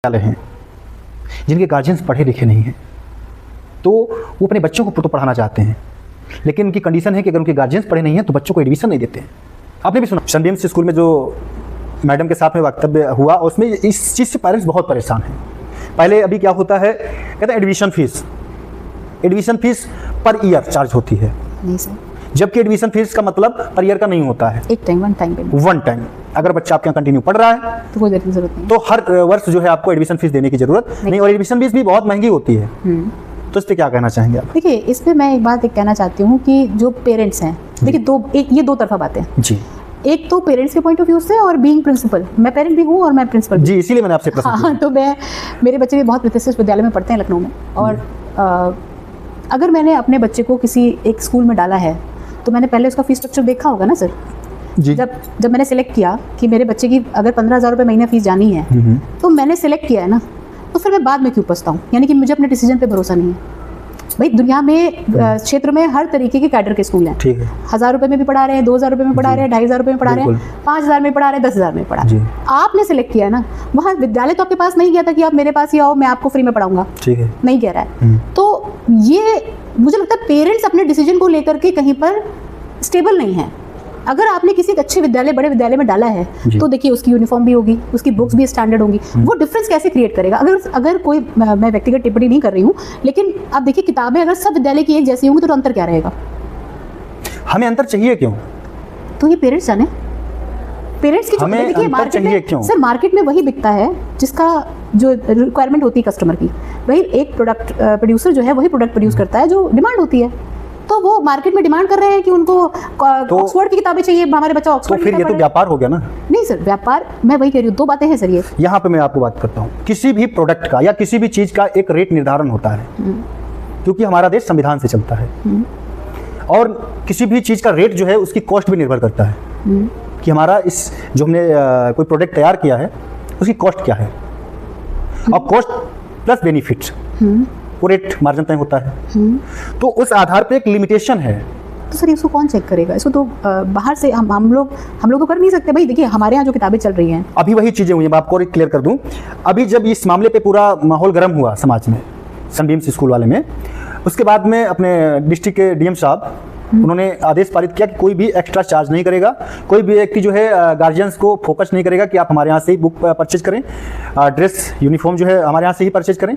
वाले हैं जिनके गार्जियंस पढ़े लिखे नहीं हैं, तो वो अपने बच्चों को तो पढ़ाना चाहते हैं, लेकिन उनकी कंडीशन है कि अगर उनके गार्जियंस पढ़े नहीं हैं तो बच्चों को एडमिशन नहीं देते हैं। आपने भी सुना सनबीम्स स्कूल में जो मैडम के साथ में वक्तव्य हुआ, उसमें इस चीज़ से पेरेंट्स बहुत परेशान हैं। पहले अभी क्या होता है, कहते हैं admission fees per year charge होती है। नहीं सर, जबकि एडमिशन फीस का मतलब पर ईयर का नहीं होता है, एक टाइम वन टाइम। अगर बच्चा आपके यहाँ कंटिन्यू पढ़ रहा है तो कोई देने की जरूरत नहीं, तो हर वर्ष जो है आपको एडमिशन फीस देने की जरूरत नहीं, और एडमिशन फीस भी बहुत महंगी होती है। तो इस पर क्या कहना चाहेंगे आप? देखिए, इस पर मैं एक बात कहना चाहती हूँ कि जो पेरेंट्स हैं, देखिए ये दो तरफा बातें जी। एक तो पेरेंट्स के पॉइंट ऑफ व्यू से, और बीइंग प्रिंसिपल, मैं पेरेंट भी हूँ और मैं प्रिंसिपल जी, इसीलिए मैंने आपसे प्रश्न हाँ, तो मेरे बच्चे भी बहुत प्रतिष्ठित विद्यालय में पढ़ते हैं लखनऊ में, और अगर मैंने अपने बच्चे को किसी एक स्कूल में डाला है तो मैंने पहले उसका फीस स्ट्रक्चर देखा होगा ना सर जी। जब मैंने सेलेक्ट किया कि मेरे बच्चे की अगर 15,000 रुपये महीना फीस जानी है तो मैंने सेलेक्ट किया है ना, तो फिर मैं बाद में क्यों पछताऊँ? यानी कि मुझे अपने डिसीजन पे भरोसा नहीं है। भाई, दुनिया में क्षेत्र में हर तरीके के कैडर के स्कूल हैं, ठीक है। 1,000 रुपये में भी पढ़ा रहे हैं, 2,000 रुपये में पढ़ा रहे हैं, 2,500 रुपये में पढ़ा रहे हैं, 5,000 में पढ़ा रहे हैं, 10,000 में पढ़ा रहे हैं। आपने सेलेक्ट किया है ना, वहाँ विद्यालय तो आपके पास नहीं गया था कि आप मेरे पास ही आओ, मैं आपको फ्री में पढ़ाऊंगा, ठीक है, नहीं कह रहा है। तो ये मुझे लगता है पेरेंट्स अपने डिसीजन को लेकर के कहीं पर स्टेबल नहीं है। अगर आपने किसी अच्छे विद्यालय, बड़े विद्यालय में डाला है तो देखिए उसकी यूनिफॉर्म भी होगी, उसकी बुक्स भी स्टैंडर्ड होंगी। वो डिफरेंस कैसे क्रिएट करेगा? अगर कोई, मैं व्यक्तिगत टिप्पणी नहीं कर रही हूँ, लेकिन आप देखिए किताबें अगर सब विद्यालय की एक जैसी होंगी तो अंतर क्या रहेगा? हमें अंतर चाहिए क्यों? तो ये पेरेंट्स जाने, पेरेंट्स की हमें देखिए मार्केट में क्यों? सर, मार्केट में वही बिकता है जिसका जो रिक्वायरमेंट होती है कस्टमर की। वही एक प्रोडक्ट प्रोड्यूसर जो है वही प्रोडक्ट प्रोड्यूस करता है जो डिमांड होती है। तो वो मार्केट में डिमांड कर रहे हैं कि उनको ऑक्सफोर्ड की किताबें चाहिए, हमारे बच्चा ऑक्सफोर्ड। तो फिर ये तो व्यापार हो गया ना? नहीं सर, व्यापार, मैं वही कह रही हूँ, दो बातें हैं सर। ये यहाँ पे मैं आपको बात करता हूँ, किसी भी प्रोडक्ट का या किसी भी चीज़ का एक रेट निर्धारण होता है, क्योंकि हमारा देश संविधान से चलता है, और किसी भी चीज़ का रेट जो है उसकी कॉस्ट भी निर्भर करता है कि हमारा इस जो हमने कोई प्रोडक्ट तैयार किया है उसकी कॉस्ट क्या है, और कॉस्ट प्लस बेनिफिट, वो रेट मार्जिन तय होता है। तो उस आधार पे एक लिमिटेशन है। तो सर इसको कौन चेक करेगा? इसको तो बाहर से हम लोग तो कर नहीं सकते। भाई देखिए, हमारे यहाँ जो किताबें चल रही हैं, अभी वही चीज़ें हुई हैं, मैं आपको और क्लियर कर दूं। अभी जब इस मामले पे पूरा माहौल गर्म हुआ समाज में, सनबीम्स स्कूल वाले में, उसके बाद में अपने डिस्ट्रिक्ट के डीएम साहब, उन्होंने आदेश पारित किया कि कोई भी एक्स्ट्रा चार्ज नहीं करेगा, कोई भी व्यक्ति जो है गार्जियंस को फोकस नहीं करेगा कि आप हमारे यहाँ से ही बुक परचेज करें, ड्रेस यूनिफॉर्म जो है हमारे यहाँ से ही परचेज करें।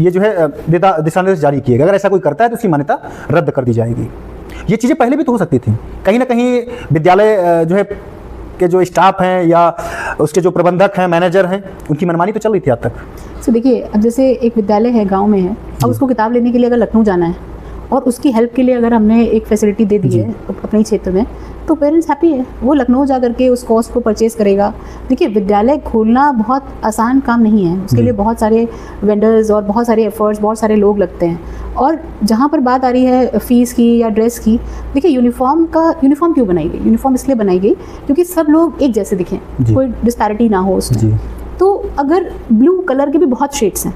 ये जो है दिशा निर्देश जारी किए गए। अगर ऐसा कोई करता है तो उसकी मान्यता रद्द कर दी जाएगी। ये चीज़ें पहले भी तो हो सकती थी। कहीं ना कहीं विद्यालय जो है के जो स्टाफ हैं या उसके जो प्रबंधक हैं, मैनेजर हैं, उनकी मनमानी तो चल रही थी आज तक। तो देखिए, अब जैसे एक विद्यालय है, गांव में है, अब उसको किताब लेने के लिए अगर लखनऊ जाना है और उसकी हेल्प के लिए अगर हमने एक फैसिलिटी दे दी है अपने क्षेत्र में, तो पेरेंट्स हैप्पी है, वो लखनऊ जा करके उस कॉस्ट को परचेज करेगा। देखिए, विद्यालय खोलना बहुत आसान काम नहीं है, उसके लिए बहुत सारे वेंडर्स और बहुत सारे एफर्ट्स, बहुत सारे लोग लगते हैं। और जहाँ पर बात आ रही है फीस की या ड्रेस की, देखिए यूनिफॉर्म क्यों बनाई गई? यूनिफॉर्म इसलिए बनाई गई क्योंकि सब लोग एक जैसे दिखें, कोई डिस्पैरिटी ना हो उसमें। तो अगर ब्लू कलर के भी बहुत शेड्स हैं,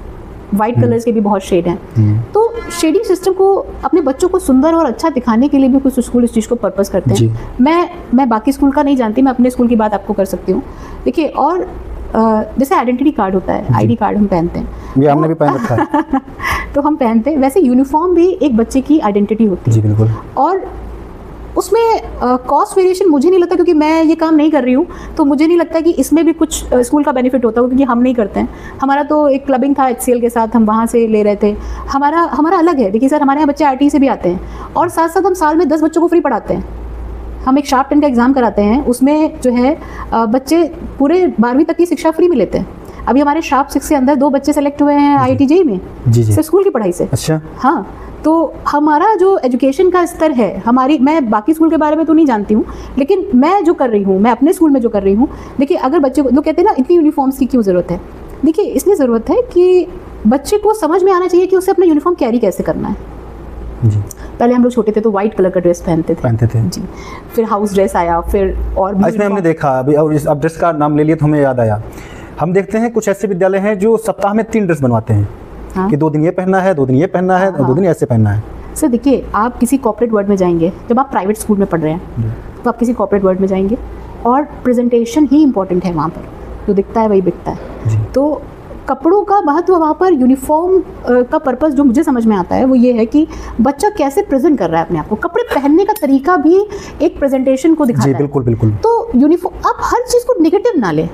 वाइट कलर्स के भी बहुत शेड हैं, तो शेडिंग सिस्टम को अपने बच्चों को सुंदर और अच्छा दिखाने के लिए भी कुछ स्कूल इस चीज़ को पर्पस करते हैं। मैं बाकी स्कूल का नहीं जानती, मैं अपने स्कूल की बात आपको कर सकती हूँ। देखिए, और जैसे आइडेंटिटी कार्ड होता है, आईडी कार्ड हम पहनते हैं, ये हमने भी पहन रखा है तो हम पहनते हैं, वैसे यूनिफॉर्म भी एक बच्चे की आइडेंटिटी होती है। जी बिल्कुल। और उसमें कॉस्ट वेरिएशन मुझे नहीं लगता, क्योंकि मैं ये काम नहीं कर रही हूँ, तो मुझे नहीं लगता कि इसमें भी कुछ स्कूल का बेनिफिट होता होगा, क्योंकि हम नहीं करते हैं। हमारा तो एक क्लबिंग था HCL के साथ, हम वहाँ से ले रहे थे। हमारा अलग है। देखिए सर, हमारे यहाँ बच्चे RT से भी आते हैं, और साथ साथ हम साल में 10 बच्चों को फ्री पढ़ाते हैं। हम एक शार्प 10 का एग्ज़ाम कराते हैं, उसमें जो है बच्चे पूरे 12वीं तक की शिक्षा फ्री में लेते हैं। अभी हमारे शार्प 6 से अंदर 2 बच्चे सेलेक्ट हुए हैं IIT JEE में, सिर्फ स्कूल की पढ़ाई से। अच्छा, हाँ। तो हमारा जो एजुकेशन का स्तर है, मैं बाकी स्कूल के बारे में तो नहीं जानती हूँ, लेकिन मैं जो कर रही हूँ, मैं अपने स्कूल में जो कर रही हूँ, देखिए, अगर बच्चे को, लोग कहते हैं ना इतनी यूनिफॉर्म्स की क्यों ज़रूरत है? देखिए, इसलिए ज़रूरत है कि बच्चे को समझ में आना चाहिए कि उसे अपना यूनिफॉर्म कैरी कैसे करना है। जी। पहले हम लोग छोटे थे तो वाइट कलर का ड्रेस पहनते थे जी, फिर हाउस ड्रेस आया, फिर और इसमें हमने देखा अभी, और इस ड्रेस का नाम ले लिया तो हमें याद आया, हम देखते हैं कुछ ऐसे विद्यालय हैं जो सप्ताह में 3 ड्रेस बनवाते हैं। कि 2 दिन ये पहनना है, 2 दिन ये पहनना है, 2 दिन ऐसे पहनना है। सर देखिए, आप किसी कॉर्पोरेट वर्ल्ड में जाएंगे, जब आप प्राइवेट स्कूल में पढ़ रहे हैं तो आप किसी कॉर्पोरेट वर्ल्ड में जाएंगे, और प्रेजेंटेशन ही इंपॉर्टेंट है वहाँ पर, जो दिखता है वही बिकता है। तो कपड़ों का महत्व वहाँ पर यूनिफॉर्म का पर्पस जो मुझे समझ में आता है वो ये है कि बच्चा कैसे प्रेजेंट कर रहा है अपने आप को, कपड़े पहनने का तरीका भी एक प्रेजेंटेशन को दिखाता है। बिल्कुल बिल्कुल। तो यूनिफॉर्म, आप हर चीज़ को नेगेटिव ना लें,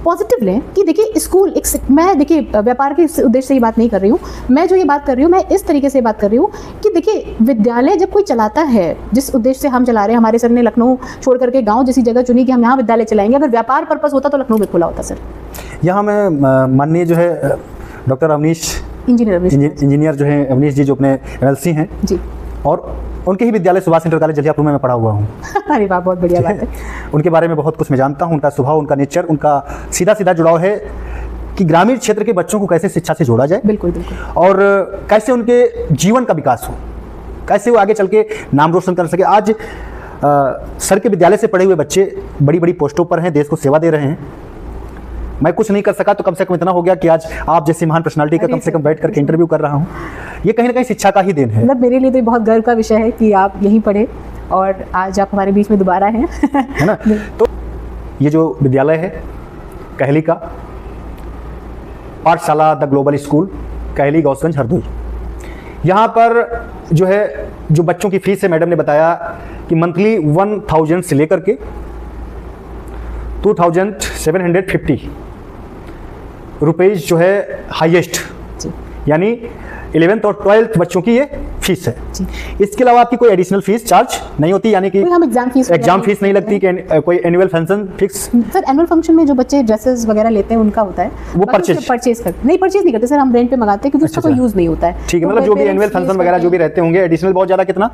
पॉजिटिव लें कि देखिए स्कूल एक, मैं देखिए व्यापार के उद्देश्य से ये बात नहीं कर रही हूँ, मैं जो ये बात कर रही हूँ मैं इस तरीके से बात कर रही हूँ कि देखिए विद्यालय जब कोई चलाता है, जिस उद्देश्य से हम चला रहे हैं, हमारे सर ने लखनऊ छोड़ करके गांव जैसी जगह चुनी कि हम यहाँ विद्यालय चलाएंगे, अगर व्यापार पर्पस होता तो लखनऊ में खुला होता सर। यहाँ मैं माननीय जो है डॉक्टर अवनीश इंजीनियर जो है अवनीश जी जो अपने MLC हैं जी, और उनके ही विद्यालय सुभाष इंटर कॉलेज जलियापुर में मैं पढ़ा हुआ हूँ। अरे वाह, बहुत बढ़िया बात है। उनके बारे में बहुत कुछ मैं जानता हूँ, उनका स्वभाव, उनका नेचर, उनका सीधा सीधा जुड़ाव है कि ग्रामीण क्षेत्र के बच्चों को कैसे शिक्षा से जोड़ा जाए, बिल्कुल बिल्कुल, और कैसे उनके जीवन का विकास हो, कैसे वो आगे चल के नाम रोशन कर सके। आज सर के विद्यालय से पढ़े हुए बच्चे बड़ी बड़ी पोस्टों पर हैं, देश को सेवा दे रहे हैं। मैं कुछ नहीं कर सका तो कम से कम इतना हो गया कि आज आप जैसी महान पर्सनालिटी का कम से कम बैठ करके इंटरव्यू कर रहा हूँ। ये कहीं ना कहीं शिक्षा का ही देन है। मतलब मेरे लिए तो बहुत गर्व का विषय है कि आप यहीं पढ़े और आज आप हमारे बीच में दोबारा हैं, है ना। तो ये जो विद्यालय है कहली का, पाठशाला द ग्लोबल स्कूल, कहली गौसगंज हरदोई, यहाँ पर जो है जो बच्चों की फीस है, मैडम ने बताया कि मंथली 1000 से लेकर के 2750 रुपीज़ जो है हाईएस्ट, यानी 11th और 12th बच्चों की ये फीस है। इसके अलावा आपकी कोई एडिशनल फीस चार्ज नहीं होती, यानी कि हम एग्जाम फीस नहीं लगती कि कोई annual function fix. Sir annual function में जो बच्चे ड्रेसेस वगैरह लेते हैं उनका होता है, वो परचेज करते नहीं, परचेज नहीं करते सर, हम रेंट पे मंगाते हैं क्योंकि उसका कोई यूज नहीं होता है। ठीक है, मतलब जो भी एनुअल फंक्शन वगैरह जो भी रहते होंगे, एडिशनल बहुत ज़्यादा कितना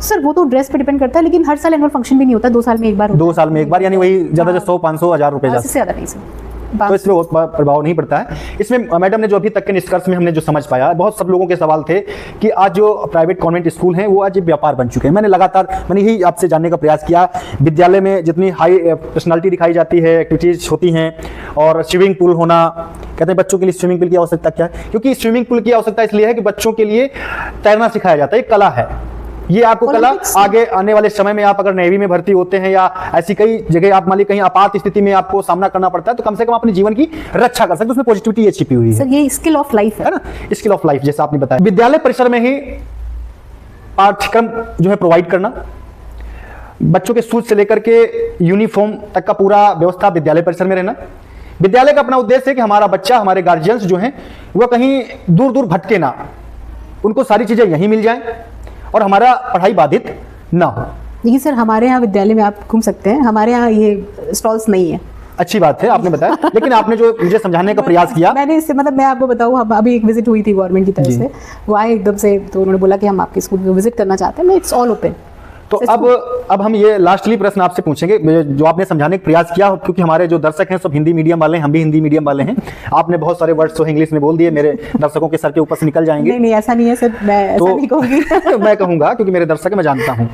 सर वो तो ड्रेस पे डिपेंड करता है, लेकिन हर साल एनुअल फंक्शन भी नहीं होता, 2 साल में एक बार, 2 साल में एक बार, यानी वही ज़्यादा 100, 500, 1000 रुपये ज़्यादा नहीं सर। तो इसमें बहुत प्रभाव नहीं पड़ता है। इसमें मैडम ने जो अभी तक के निष्कर्ष में हमने जो समझ पाया, बहुत सब लोगों के सवाल थे कि आज जो प्राइवेट कॉन्वेंट स्कूल हैं वो आज व्यापार बन चुके हैं। मैंने यही आपसे जानने का प्रयास किया, विद्यालय में जितनी हाई पर्सनालिटी दिखाई जाती है, एक्टिविटीज़ होती हैं, और स्विमिंग पूल होना, कहते हैं बच्चों के लिए स्विमिंग पूल की आवश्यकता क्या है, क्योंकि स्विमिंग पूल की आवश्यकता इसलिए है कि बच्चों के लिए तैरना सिखाया जाता है, एक कला है। ये आपको कला आगे आने वाले समय में आप अगर नेवी में भर्ती होते हैं या ऐसी कई जगह आप मान लीजिए कहीं आपात स्थिति में आपको सामना करना पड़ता है, तो कम से कम अपने जीवन की रक्षा कर सकते हैं। उसमें पॉजिटिविटी ये छिपी हुई है सर, ये स्किल ऑफ लाइफ है ना, स्किल ऑफ लाइफ, जैसा आपने बताया। विद्यालय परिसर में ही पाठ्यक्रम जो है प्रोवाइड करना, बच्चों के शूज से लेकर के यूनिफॉर्म तक का पूरा व्यवस्था विद्यालय परिसर में रहना। विद्यालय का अपना उद्देश्य है कि हमारा बच्चा, हमारे गार्जियंस जो हैं वह कहीं दूर दूर भटके ना, उनको सारी चीजें यहीं मिल जाएं और हमारा पढ़ाई बाधित ना हो। देखिए सर, हमारे यहाँ विद्यालय में आप घूम सकते हैं, हमारे यहाँ ये स्टॉल्स नहीं है। अच्छी बात है, आपने बताया, लेकिन आपने जो मुझे समझाने का प्रयास किया, मैंने इससे मतलब मैं आपको बताऊँ, अभी एक विजिट हुई थी गवर्नमेंट की तरफ से, वो आए एकदम से, तो उन्होंने बोला कि हम आपके स्कूल को विजिट करना चाहते हैं, मैं इट्स ऑल ओपन। तो अब हम ये लास्टली प्रश्न आपसे पूछेंगे जो आपने समझाने का प्रयास किया, क्योंकि हमारे जो दर्शक हैं सब हिंदी मीडियम वाले हैं, हम भी हिंदी मीडियम वाले हैं। आपने बहुत सारे वर्ड्स तो इंग्लिश में बोल दिए, मेरे दर्शकों के सर के ऊपर से निकल जाएंगे। नहीं ऐसा नहीं है सर, मैं ऐसा नहीं कहूंगी। मैं कहूंगा क्योंकि मेरे दर्शक मैं जानता हूँ।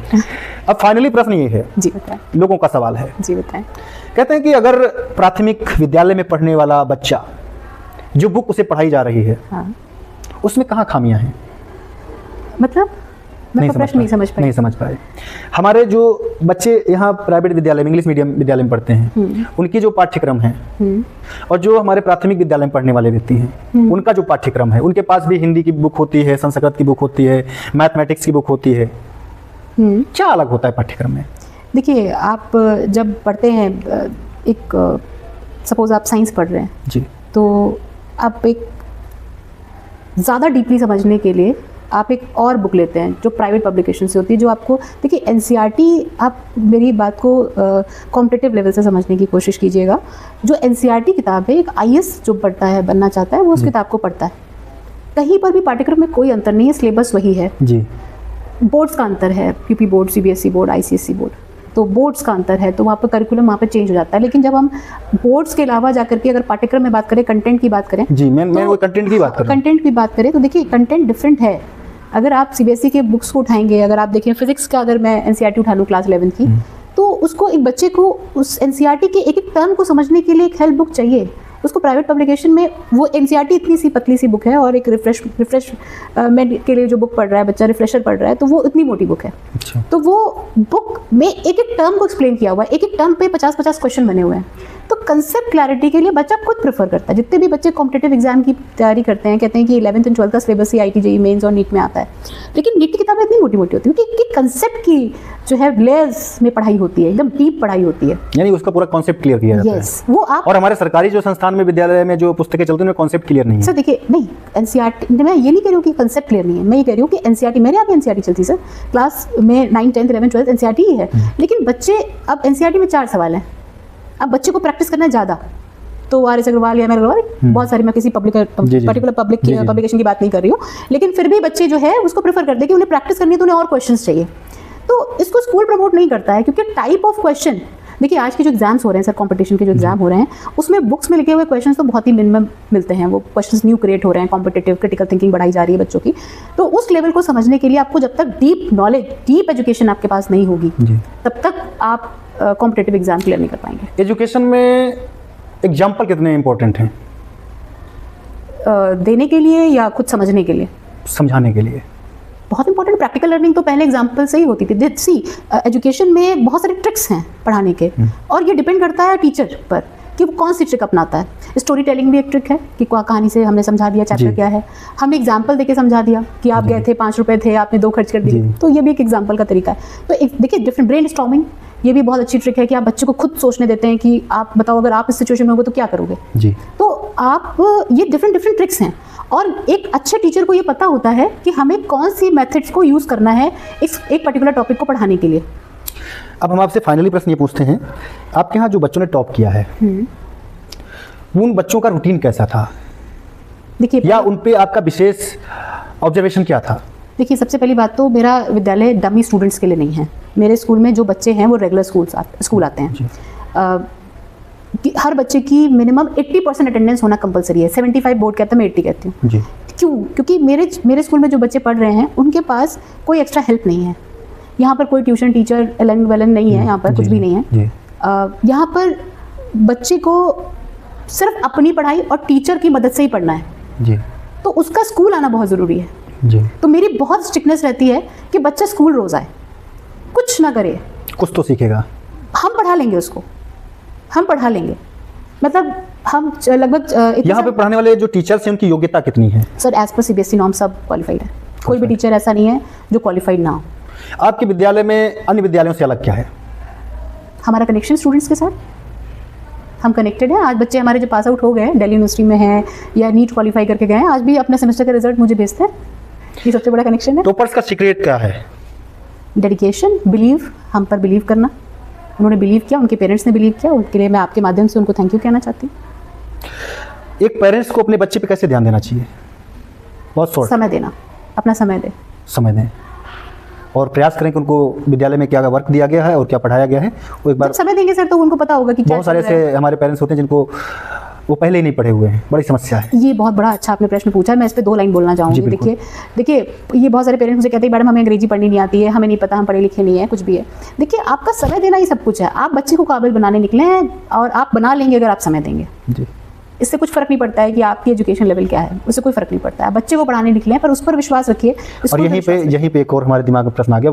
अब फाइनली प्रश्न ये है, जी बताएं, लोगों का सवाल है, जी बताएं। कहते हैं कि अगर प्राथमिक विद्यालय में पढ़ने वाला बच्चा जो बुक उसे पढ़ाई जा रही है, हाँ, उसमें कहाँ खामियां हैं? मतलब प्रश्न नहीं समझ पाए। हमारे जो बच्चे यहाँ प्राइवेट विद्यालय में, इंग्लिश मीडियम विद्यालय में पढ़ते हैं, उनकी जो पाठ्यक्रम है और जो हमारे प्राथमिक विद्यालय में पढ़ने वाले व्यक्ति हैं, उनका जो पाठ्यक्रम है, उनके पास भी हिंदी की बुक होती है, संस्कृत की बुक होती है, मैथमेटिक्स की बुक होती है, क्या अलग होता है पाठ्यक्रम में? देखिए, आप जब पढ़ते हैं, एक सपोज आप साइंस पढ़ रहे हैं जी, तो आप एक ज़्यादा डीपली समझने के लिए आप एक और बुक लेते हैं जो प्राइवेट पब्लिकेशन से होती है, जो आपको, देखिए एनसीईआरटी, आप मेरी बात को कॉम्पिटिटिव लेवल से समझने की कोशिश कीजिएगा। जो एनसीईआरटी किताब है, एक आईएएस जो पढ़ता है, बनना चाहता है, वो उस किताब को पढ़ता है। कहीं पर भी पाठ्यक्रम में कोई अंतर नहीं है, सिलेबस वही है जी। बोर्ड्स का अंतर है, UP board, CBSE board, ICSE board, तो बोर्ड्स का अंतर है, तो वहाँ पर करिकुलम वहाँ पर चेंज हो जाता है। लेकिन जब हम बोर्ड्स के अलावा जाकर के अगर पाठ्यक्रम में बात करें, कंटेंट की बात करें, जी, मैं वो कंटेंट की बात कर रहा हूं। कंटेंट की बात करें तो देखिए कंटेंट डिफरेंट है। अगर आप सीबीएसई के बुक्स को उठाएंगे, अगर आप देखें फिजिक्स का, अगर मैं एनसीईआरटी उठा लूँ क्लास 11 की, तो उसको एक बच्चे को उस एनसीईआरटी के एक एक टर्म को समझने के लिए एक हेल्प बुक चाहिए। उसको प्राइवेट पब्लिकेशन में वो एनसीईआरटी इतनी सी पतली सी बुक है, और एक रिफ्रेशमेंट के लिए जो बुक पढ़ रहा है बच्चा, रिफ्रेशर पढ़ रहा है, तो वो इतनी मोटी बुक है। अच्छा। तो वो बुक में एक एक टर्म को एक्सप्लेन किया हुआ है, एक एक टर्म पे 50-50 क्वेश्चन बने हुए हैं। तो कंसेप्ट क्लैरिटी के लिए बच्चा खुद प्रेफर करता है। जितने भी बच्चे कॉम्पिटिटिव एग्जाम की तैयारी करते हैं कहते हैं कि 11th एंड 12th का सिलेबस ही IIT JEE मेंस और नीट में आता है, लेकिन नीट की किताबें इतनी मोटी मोटी होती है क्योंकि कंसेप्ट की जो है लेयर्स में पढ़ाई होती है, एकदम डीप पढ़ाई होती है, यानी उसका पूरा कॉन्सेप्ट क्लियर किया जाता यस वो आप। और हमारे सरकारी जो संस्थान में विद्यालय में जो पुस्तकें चलती हैं उनमें कॉन्सेप्ट क्लियर नहीं है। सर देखिए, नहीं NCERT, मैं ये नहीं कह रही हूँ कि कंसेप्ट क्लियर नहीं है, मैं ये कह रही हूँ कि NCERT, मेरे यहाँ भी NCERT चलती सर, क्लास में 9, 10, 11, 12 NCERT ही है, लेकिन बच्चे अब NCERT में 4 सवाल हैं, अब बच्चे को प्रैक्टिस करना है ज़्यादा, तो RS अग्रवाल या अग्रवाल बहुत सारी, मैं किसी पर्टिकुलर पब्लिकेशन की बात नहीं कर रही हूँ, लेकिन फिर भी बच्चे जो है उसको प्रेफर करते हैं कि उन्हें प्रैक्टिस करनी है तो उन्हें और क्वेश्चंस चाहिए। तो इसको स्कूल प्रमोट नहीं करता है क्योंकि टाइप ऑफ क्वेश्चन, देखिए आज के जो एग्जाम्स हो रहे हैं सर, कंपटीशन के जो एग्जाम हो रहे हैं, उसमें बुक्स में लिखे हुए क्वेश्चंस तो बहुत ही मिनिमम मिलते हैं, वो क्वेश्चंस न्यू क्रिएट हो रहे हैं, कॉम्पिटिटिव क्रिटिकल थिंकिंग बढ़ाई जा रही है बच्चों की। तो उस लेवल को समझने के लिए आपको जब तक डीप नॉलेज, डीप एजुकेशन आपके पास नहीं होगी, तब तक आप कॉम्पिटिटिव एग्जाम क्लियर नहीं कर पाएंगे। एजुकेशन में एग्जाम्पल कितने इंपॉर्टेंट हैं? देने के लिए या खुद समझने के लिए? समझाने के लिए बहुत इंपॉर्टेंट। प्रैक्टिकल लर्निंग तो पहले एग्जाम्पल से ही होती थी। सी एजुकेशन में बहुत सारे ट्रिक्स हैं पढ़ाने के, और ये डिपेंड करता है टीचर पर कि वो कौन सी ट्रिक अपनाता है। स्टोरी टेलिंग भी एक ट्रिक है कि कहानी से हमने समझा दिया चैप्टर क्या है, हमने एग्जाम्पल देके समझा दिया कि आप गए थे 5 रुपए थे, आपने 2 खर्च कर दिए, तो ये भी एक एग्जाम्पल का तरीका है। तो एक देखिए डिफरेंट ब्रेन स्टॉर्मिंग, ये भी बहुत अच्छी ट्रिक है कि आप बच्चे को खुद सोचने देते हैं कि आप बताओ अगर आप इस सिचुएशन में होगे तो क्या करोगे जी। तो आप ये डिफरेंट ट्रिक्स हैं, और एक अच्छे टीचर को ये पता होता है कि हमें कौन सी मेथड्स को यूज़ करना है एक पर्टिकुलर टॉपिक को पढ़ाने के लिए। अब हम आपसे फाइनली प्रश्न ये पूछते हैं, आपके यहाँ जो बच्चों ने टॉप किया है उन बच्चों का रूटीन कैसा था? देखिए, या उन पे आपका विशेष ऑब्जर्वेशन क्या था? देखिए, सबसे पहली बात तो मेरा विद्यालय डमी स्टूडेंट्स के लिए नहीं है। मेरे स्कूल में जो बच्चे हैं वो रेगुलर स्कूल आते हैं। हर बच्चे की मिनिमम 80% अटेंडेंस होना कंपलसरी है। 75 बोर्ड कहता है, मैं 80 कहती हूँ। क्यों? क्योंकि मेरे स्कूल में जो बच्चे पढ़ रहे हैं उनके पास कोई एक्स्ट्रा हेल्प नहीं है। यहाँ पर कोई ट्यूशन टीचर एलन वेलन नहीं है, यहाँ पर कुछ भी नहीं है। यहाँ पर बच्चे को सिर्फ अपनी पढ़ाई और टीचर की मदद से ही पढ़ना है, तो उसका स्कूल आना बहुत ज़रूरी है। तो मेरी बहुत स्ट्रिक्टनेस रहती है कि बच्चा स्कूल रोज़ आए, कुछ ना करे, कुछ तो सीखेगा। हम पढ़ा लेंगे उसको, हम पढ़ा लेंगे, मतलब हम लगभग यहाँ पे पढ़ाने वाले जो टीचर्स हैं उनकी योग्यता कितनी है? सर एज पर CBSE नॉर्म सब क्वालिफाइड है, कोई भी टीचर ऐसा नहीं है जो क्वालिफाइड ना हो। आपके विद्यालय में अन्य विद्यालयों से अलग क्या है? हमारा कनेक्शन स्टूडेंट्स के साथ, हम कनेक्टेड हैं। आज बच्चे हमारे जो पास आउट हो गए, दिल्ली यूनिवर्सिटी में हैं या नीट क्वालिफाई करके गए हैं, आज भी अपने सेमेस्टर का रिजल्ट मुझे भेजते हैं। ये सबसे बड़ा कनेक्शन है। टॉपर्स का सीक्रेट क्या है? डेडिकेशन, बिलीव, हम पर बिलीव करना। उन्होंने बिलीव किया, उनके पेरेंट्स ने बिलीव किया, उनके लिए मैं आपके माध्यम से उनको थैंक यू कहना चाहती हूँ। एक पेरेंट्स को अपने बच्चे पे कैसे ध्यान देना चाहिए? बहुत शॉर्ट। समय देना, अपना समय दें और प्रयास करें कि उनको विद्यालय में क्या वर्क दिया गया है और क्या पढ़ाया गया है वो एक बार समय देंगे सर, तो उनको पता होगा कि बहुत सारे ऐसे हमारे पेरेंट्स होते हैं जिनको वो पहले ही नहीं पढ़े हुए हैं, बड़ी समस्या है। ये बहुत बड़ा अच्छा आपने प्रश्न पूछा है, मैं इस पे 2 लाइन बोलना चाहूँगी। देखिए ये बहुत सारे पेरेंट्स मुझे कहते हैं मैडम हमें अंग्रेजी पढ़नी नहीं आती है, हमें नहीं पता, हम पढ़े लिखे नहीं है, कुछ भी है। देखिए आपका समय देना ही सब कुछ है। आप बच्चे को काबिल बनाने निकले हैं और आप बना लेंगे अगर आप समय देंगे। इससे कुछ फर्क नहीं पड़ता है कि आपकी एजुकेशन लेवल क्या है, उससे कोई फर्क नहीं पड़ता है। बच्चे को पढ़ाने निकले हैं पर उस पर विश्वास रखिए। और यहीं पे एक और हमारे दिमाग में प्रश्न आ गया।